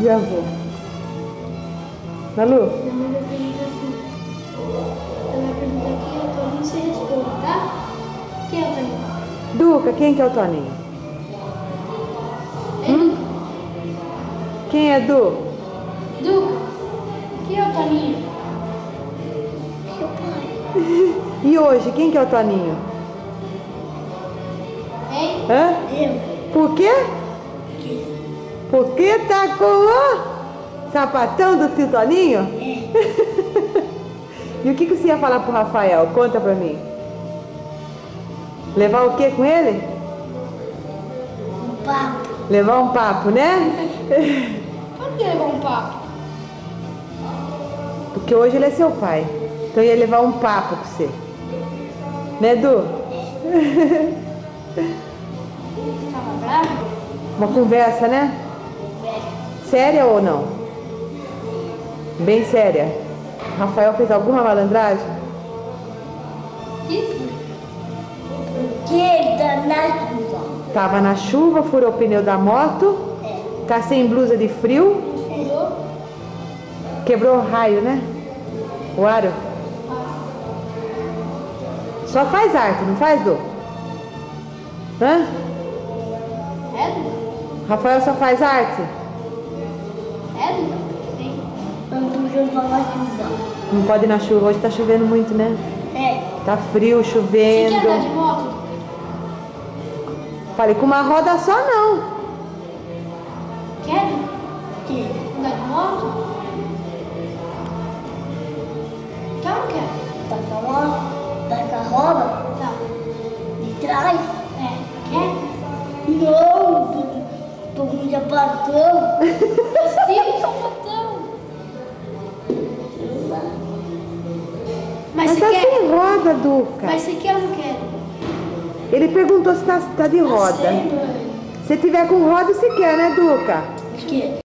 E a avó? Malu? Minha mãe vai perguntar assim. Ela vai perguntar quem é o Toninho, você responde, tá? Quem é o Toninho? Duca, quem que é o Toninho? Quem é Du? Duca, quem é o Toninho? Seu pai. E hoje, quem que é o Toninho? Hein? Hã? Eu. Por quê? Porque tá com o sapatão do tio Toninho? É. E o que você ia falar pro Rafael? Conta pra mim. Levar o quê com ele? Um papo. Levar um papo, né? Por que levar um papo? Porque hoje ele é seu pai. Então ia levar um papo com você. Né, Du? Você tava bravo? Uma conversa, né? Séria ou não? Bem séria. Rafael fez alguma malandragem? Isso? Porque ele tá na chuva. Tava na chuva, furou o pneu da moto. Tá sem blusa de frio. Furou? Quebrou o raio, né? O aro. Só faz arte, não faz, Du? Hã? É, Duca? Rafael só faz arte? É, Duca? Tem. Não tô jogando na chuva. Não pode ir na chuva, hoje tá chovendo muito, né? É. Tá frio, Você chovendo. quer andar de moto? Falei, com uma roda só não. Quer? Quer. Andar de moto? Quer ou não quer? Tá com a moto? Tá com a roda? Tá. De trás? É. Quer? Não, tô com sapatão. Sim, sapatão. Mas Mas você tá quer? sem roda, Duca. Mas você quer ou não quer? Ele perguntou se tá de roda. Sei, mãe. Se tiver com roda, você quer, né, Duca? Quer.